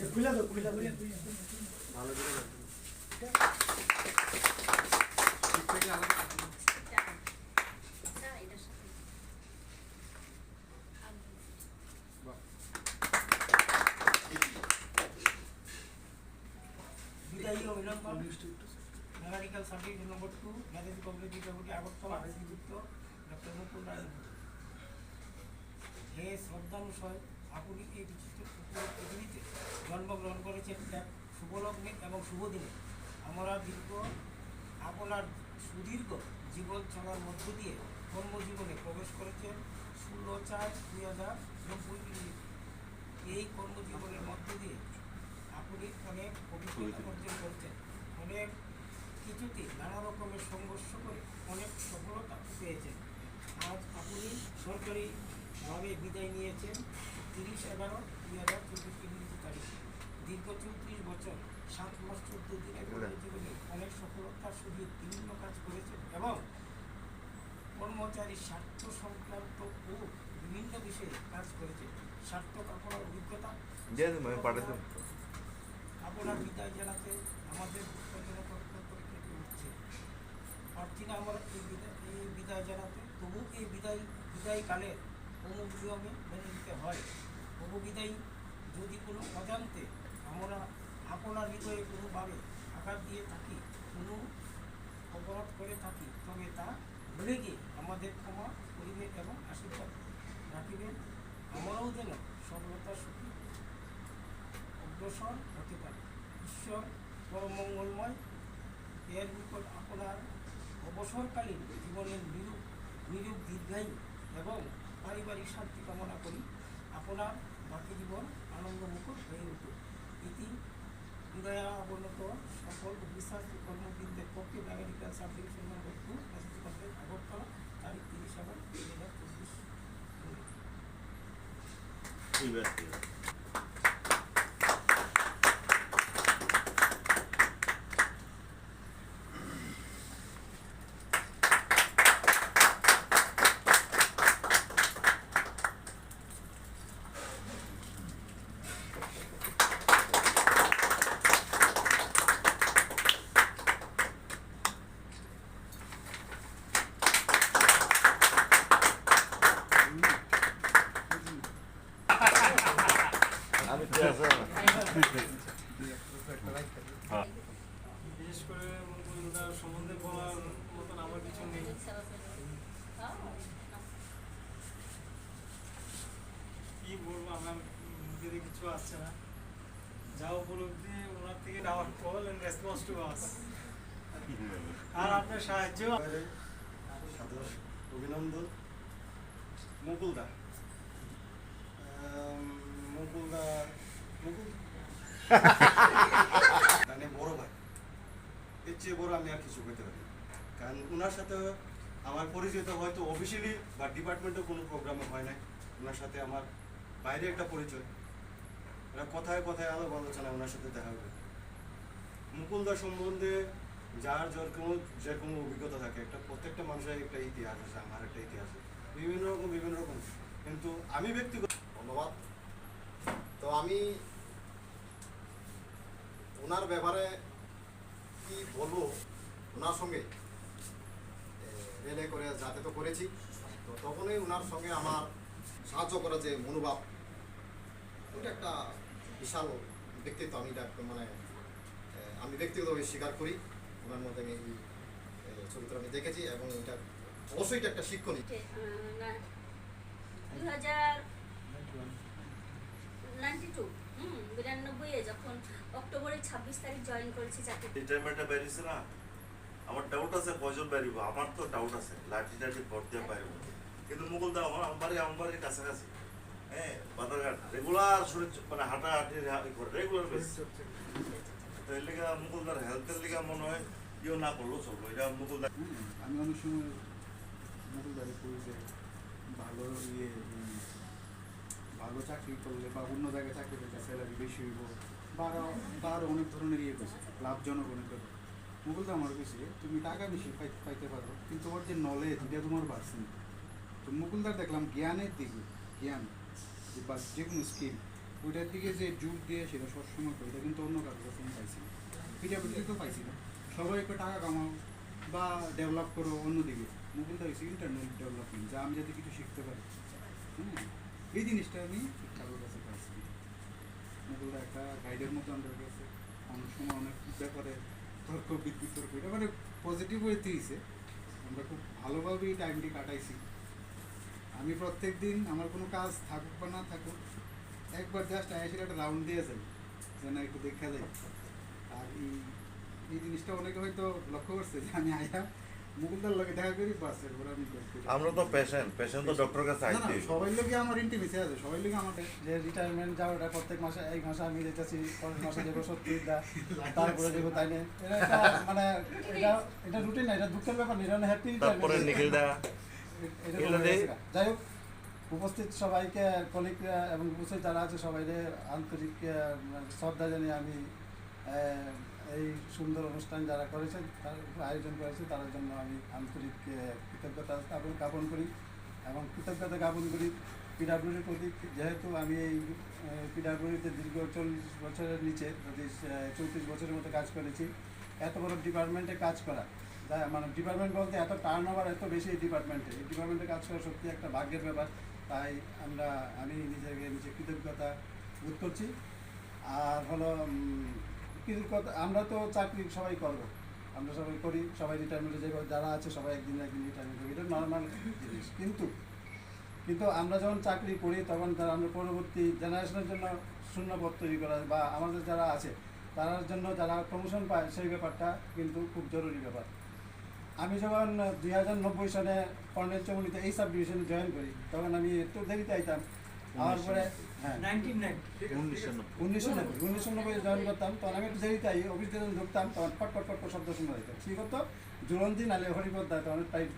ভালো করে বিদায়ী অভিনন্দন মেকানিক্যাল সার্টিফিকেট নম্বর 2 ম্যানেজ কমিউনিটি ডেপুটি আগরতলা শ্রীযুক্ত ডক্টর মুকুল রায়। হে শ্রদ্ধানুসয়, আপনি এই বিচিত্র পৃথিবীতে জন্মগ্রহণ করেছেন এক শুভলগ্নে এবং শুভদিনে। আমরা আপনার সুদীর্ঘ জীবন চলার মধ্য দিয়ে কর্মজীবনে প্রবেশ করেছেন 16/4/2090। এই কর্মজীবনের মধ্য দিয়ে আপনি অনেক অভিজ্ঞতা অর্জন করেছেন, অনেক কিছুতে নানা রকমের সংঘর্ষ করে অনেক সফলতা পেয়েছেন। আজ আপনি সরকারিভাবে বিদায় নিয়েছেন 30/11/2024 ইংরেজি তারিখে। দীর্ঘ 34 বছর 7 মাস 14 দিনের কর্মজীবনে অনেক সফলতার সহিত বিভিন্ন কাজ করেছেন এবং কর্মচারীর স্বার্থ সংক্রান্ত ও বিভিন্ন বিষয়ে কাজ করেছেন। সার্থক আপনার অভিজ্ঞতা আপনার বিদায় জানাতে আমাদের পক্ষ থেকে উঠছে। পারছি না আমরা এই বিদায় জানাতে, তবু এই বিদায়কালে কোনো নিয়মে মেনে নিতে হয়। তবু বিদায়ী যদি কোনো অজান্তে আমরা আপনার হৃদয়ে কোনোভাবে আঘাত দিয়ে থাকি, কোনো অপরাধ করে থাকি, তবে তা ভুলে গিয়ে আমাদের ক্ষমা করিবেন এবং আশীর্বাদ রাখিবেন। আমরাও যেন সফলতার সুখী অগ্রসর হতে পারে। ঈশ্বর পরম মঙ্গলময়। এর নিকট আপনার অবসরকালীন জীবনের নিরূপ দীর্ঘায়ু এবং পারিবারিক শান্তি কামনা করি। আপনার বাকি জীবন আনন্দমুখর হয়ে উঠুক। ইতি হৃদয়াবনত সকল অফিসার কর্মবৃন্দের পক্ষে মেকানিক্যাল সার্টিফিকেট নম্বর 2 আগরতলা তারিখ 30/7/2024। বিশেষ করে মুকুলদার সম্বন্ধে বলার মতন আমার কিছু নেই। কি বলবো, আমার নিজের কিছু আসছে না। যা উপলব্ধি ওনার থেকে our call and response to us, আর আপনার সাহায্য। অভিনন্দন মুকুলদা। মুকুল মানে বড় ভাই, এর চেয়ে বড় আমি আর কিছু করতে পারি। কারণ ওনার সাথে আমার পরিচিত হয়তো অফিসিয়ালি বা ডিপার্টমেন্টেও কোনো প্রোগ্রামে হয় নাই। ওনার সাথে আমার বাইরে একটা পরিচয়, এটা কথায় কথায় আলাপ আলোচনা ওনার সাথে দেখা হবে। মুকুলদা সম্বন্ধে যার যেরকম অভিজ্ঞতা থাকে, একটা প্রত্যেকটা মানুষের একটা ইতিহাস আছে, আমার একটা ইতিহাস আছে, বিভিন্ন রকম। কিন্তু আমি ব্যক্তিগত ধন্যবাদ। তো আমি ওনার ব্যাপারে কি বলবো, ওনার সঙ্গে রেলে করে যাতে তো করেছি, তো তখনই ওনার সঙ্গে আমার সাহায্য করার যে মনোভাব, ওইটা একটা বিশাল ব্যক্তিত্ব। আমি এটা মানে আমি ব্যক্তিগতভাবে স্বীকার করি। ওনার মধ্যে আমি এই চরিত্র আমি দেখেছি এবং এটা অবশ্যই এটা একটা শিক্ষণীয়। 92 যখন অক্টোবরের 26 তারিখ জয়েন করেছি চাকরি। রিটায়ারমেন্টে বেরিয়েছে না, আমার ডাউট আছে কয়জন বেরিব। আমার তো ডাউট আছে লাঠি ভোট দিয়ে পারিব, কিন্তু মুকুলদা আমার বাড়ির কাছাকাছি, হ্যাঁ, বাজারঘাট রেগুলার মানে হাঁটাহাঁটি করে রেগুলার বেশি। তো এর লিগা মুকুলদার হেলথের লিগা মনে হয় ইও না করলেও চলবো। এটা মুকুলদা আমি অনেক সময় মুকুলদারে করি যে ভালো চাকরি করলে বা অন্য জায়গায় চাকরি করলে স্যালারি বেশি হইব বা আরও অনেক ধরনের করছে, লাভজনক অনেক হবে। মুকুলদা আমার কাছে তুমি টাকা বেশি পাইতে পারো, কিন্তু ওর যে নলেজ এটা তোমার বাড়ছে না। তো মুকুলদার দেখলাম জ্ঞানের দিকে, জ্ঞান বা যে কোনো স্কিল ওইটার দিকে যে জোর দিয়ে সেটা সবসময় করে, এটা কিন্তু অন্য কারোর কাছে আমি পাইছি না, পিঠাপিঠি তো পাইছি না। সবাই একটু টাকা কামাও বা ডেভেলপ করো অন্যদিকে, মুকুলদা হয়েছে ইন্টারনাল ডেভেলপমেন্ট, যা আমি যাতে কিছু শিখতে পারি। হ্যাঁ, এই জিনিসটা আমি কারোর কাছে পাইছি না। মুকুলদা একটা গাইডের মতো আমাদের কাছে, অনেক সময় অনেক ব্যাপারে তর্ক বিতর্ক, এটা মানে পজিটিভ ওয়েতে হয়েছে। আমরা খুব ভালোভাবে এই টাইমটি কাটাইছি। আমি প্রত্যেক দিন আমার কোনো কাজ থাকুক বা না থাকুক, একবার জাস্ট আয়াসের একটা রাউন্ড দিয়ে যাই, যেন একটু দেখা যায়। আর এই জিনিসটা অনেকে হয়তো লক্ষ্য করছে যে আমি আয়া মুকুলদার লগে দেখা করি, বাস এরপর আমি আমরা তো পেশেন্ট তো ডক্টর কাছে না, আইতে সবাই লোকে আমার ইন্টিমেসি আছে, সবাই লোকে আমার যে রিটায়ারমেন্ট যাও, এটা প্রত্যেক মাসে এই মাসে আমি যেতেছি, পরের মাসে যাবো 70টা, তারপরে যাবো, তাই না? এটা একটা মানে এটা রুটিন না, এটা দুঃখের ব্যাপার না, এটা হ্যাপি তারপরে নিখিলদা এটা তো হয়ে গেছে। যাই হোক, উপস্থিত সবাইকে, কলিগরা এবং উপস্থিত যারা আছে সবাইকে আন্তরিক শ্রদ্ধা জানিয়ে আমি এই সুন্দর অনুষ্ঠান যারা করেছেন, তার আয়োজন করেছে, তার জন্য আমি আন্তরিক কৃতজ্ঞতা জ্ঞাপন করি এবং কৃতজ্ঞতা জ্ঞাপন করি পিডাব্লিউডির প্রতি। যেহেতু আমি এই পিডাব্লিউডিতে দীর্ঘ 40 বছরের নিচে, যদি 34 বছরের মতো কাজ করেছি, এত বড় ডিপার্টমেন্টে কাজ করা, মানে ডিপার্টমেন্ট বলতে এত টার্ন ওভার এত বেশি এই ডিপার্টমেন্টে কাজ করা সত্যি একটা ভাগ্যের ব্যাপার। তাই আমি নিজে কৃতজ্ঞতা বোধ করছি। আর হলো কিছু কথা, আমরা তো চাকরি সবাই করবো, আমরা সবাই করি, সবাই রিটায়ারমেন্টে যাবো, যারা আছে সবাই একদিন রিটায়ারমেন্ট করবো, এটা নর্মাল জিনিস। কিন্তু আমরা যখন চাকরি করি তখন আমরা পরবর্তী জেনারেশনের জন্য শূন্যপদ তৈরি করা, বা আমাদের যারা আছে তার জন্য যারা প্রমোশন পায়, সেই ব্যাপারটা কিন্তু খুব জরুরি ব্যাপার। আমি যখন 2090 সালে কর্নেল চৌমুনিতে এই সাব ডিভিশনে জয়েন করি, তখন আমি একটু দেরিতে আইতাম। আমার পরে হ্যাঁ 1990 জয়েন করতাম, তখন আমি একটু দেরিতে আই, অফিস যখন ঢুকতাম তখন পট শব্দ শোনা যেত। কী করতো? জুরন্দি নালে হরিপদ দা তখন টাইপ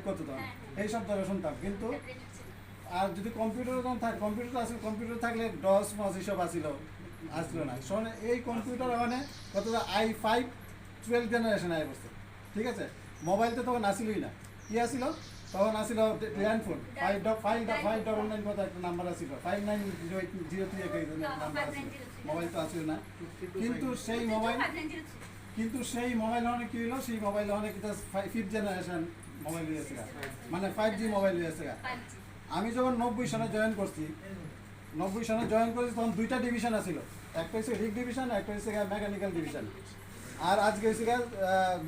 করতো তখন এই শব্দ শুনতাম। কিন্তু আর যদি কম্পিউটার যখন কম্পিউটার থাকলে ডস মস এইসব আসলো না। এই কম্পিউটার মানে কত i5 12 জেনারেশন আয় বসছে, ঠিক আছে? মোবাইল তো তখন আসিলই না। কি আসিল তখন? আসিল ল্যান্ডফোন 599 কত একটা নাম্বার আসিল, 5903 নাম্বার আসিল, মোবাইল তো আসিল না। কিন্তু সেই মোবাইল অনেক কি হলো, সেই মোবাইল অনেক 5th জেনারেশন মোবাইল হয়েছে, মানে 5G মোবাইল হয়েছে। আমি যখন 90 সালে জয়েন করছি তখন 2টা ডিভিশন আছিল, একটা হচ্ছে রিগ ডিভিশন, একটা হচ্ছে মেকানিক্যাল ডিভিশন। আর আজকে হচ্ছে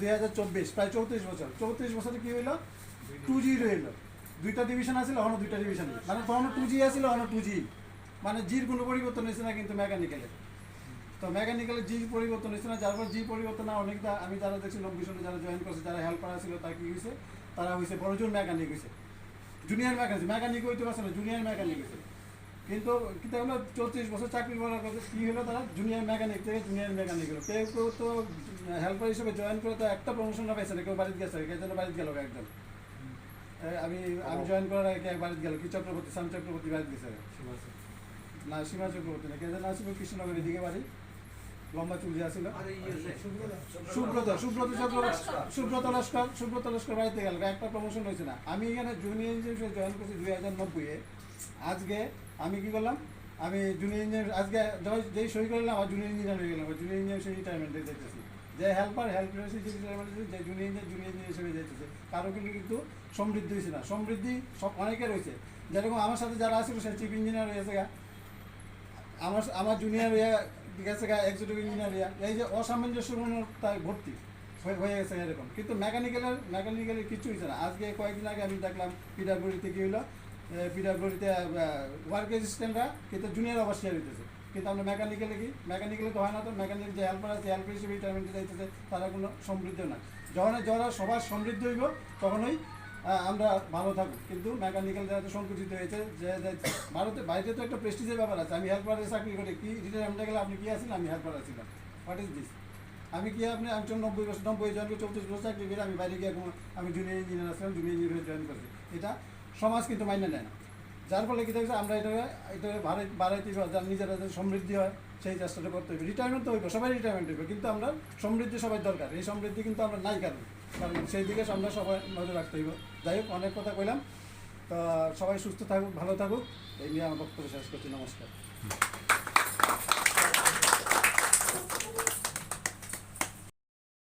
2024, প্রায় 34 বছরে কি হইলো? 2G রইল। 2টা ডিভিশন আছিল, এখনো 2টা ডিভিশন, মানে তখনও 2G আছিল, এখনো 2G, মানে জির কোনো পরিবর্তন হয়েছে না। কিন্তু মেকানিক্যালে জি পরিবর্তন হয়েছে না, যার পর জি পরিবর্তন না অনেকটা। আমি যারা দেখছি 90 সালে যারা জয়েন করছে, যারা হেল্পার ছিল, তারা কি হয়েছে? তারা হয়েছে বড়জন মেকানিক হয়েছে, জুনিয়র মেকানিক হইতে পারছে না, জুনিয়র মেকানিক হয়েছে। কিন্তু কিন্তু হলো 34 বছর চাকরি করার কথা, কী হলো? তারা জুনিয়র মেকানিক থেকে জুনিয়র মেকানিক হলো। কেউ তো হেল্পার হিসেবে জয়েন করে তো একটা প্রমোশন পাইছে না, কেউ বাড়িতে গেছে, কেউ যেন বাড়িতে গেল একজন। আমি জয়েন করার আগে বাড়িতে গেল, কি চক্রবর্তী, শ্যাম চক্রবর্তী বাড়িতে গেছে না, সীমা চক্রবর্তী না, কে যেন আসিল কৃষ্ণনগরের দিকে বাড়ি, লম্বা চুলি আসিল, সুব্রত লস্কর বাড়িতে গেল, একটা প্রমোশন হয়েছে না। আমি এখানে জুনিয়র ইঞ্জিনিয়ার জয়েন করছি 2090-এ। আজকে আমি কি করলাম? আমি জুনিয়র ইঞ্জিনিয়ার আজকে যেই সই করলাম, আমার জুনিয়র ইঞ্জিনিয়ার হয়ে গেলাম। জুনিয়র ইঞ্জিনিয়ার সেই রিটায়ারমেন্টে যেতেছি, যে হেল্পার যে রিটায়ারমেন্ট, যে জুনিয়র ইঞ্জিনিয়ার হিসেবে যেতেছে। কারো কিন্তু সমৃদ্ধি হয়েছে না, সমৃদ্ধি সব অনেকের হয়েছে। যেরকম আমার সাথে যারা আসছিল, সে চিফ ইঞ্জিনিয়ার হয়েছে, আমার জুনিয়র গেছে এক্সিকিউটিভ ইঞ্জিনিয়ার। এই যে অসামঞ্জস্যপূর্ণ তাই ভর্তি হয়ে গেছে এরকম। কিন্তু মেকানিক্যালের কিছু হয়েছে না। আজকে কয়েকদিন আগে আমি দেখলাম পিডাব্লিউডিতে কি হলো, পিডাব্লিউডিতে ওয়ার্ক অ্যাসিস্ট্যান্টরা কিন্তু জুনিয়র অবশ্যই হইতেছে। কিন্তু আমরা মেকানিক্যালে তো হয় না। তো মেকানিক্যাল যে হেল্পার আছে, হেল্পার হিসেবে রিটায়ারমেন্টে যাইতেছে, তারা কোনো সমৃদ্ধ না। যারা সবার সমৃদ্ধ হইব তখনই আমরা ভালো থাকবো। কিন্তু মেকানিক্যাল যারা সংকুচিত হয়েছে, যে বাইরে তো একটা প্রেস্টিজের ব্যাপার আছে। আমি হেল্পারের চাকরি করি, কি রিটায়ারমেন্টে গেলে আপনি কি আছেন? আমি হেল্পার আছিলাম। What is this? আমি কি আপনি 90 জন 34 বছর চাকরি করে আমি বাইরে গিয়ে আমি জুনিয়র ইঞ্জিনিয়ার আসলাম, জুনিয়র ইঞ্জিনিয়ার জয়েন করছি। এটা সমাজ কিন্তু মাইনে নেয় না। যার ফলে কী দেখছে, আমরা এটা বাড়াইতে যার নিজেরা যে সমৃদ্ধি হয় সেই চেষ্টাটা করতে হইবে। রিটায়ারমেন্ট তো হইব, সবাই রিটায়ারমেন্ট হইবে, কিন্তু আমরা সমৃদ্ধি সবাই দরকার। এই সমৃদ্ধি কিন্তু আমরা নাই, কারণ সেই দিকে আমরা সবাই নজর রাখতে হইব। যাই হোক, অনেক কথা কইলাম। তো সবাই সুস্থ থাকুক, ভালো থাকুক, এই নিয়ে আমার বক্তব্য শেষ করছি। নমস্কার।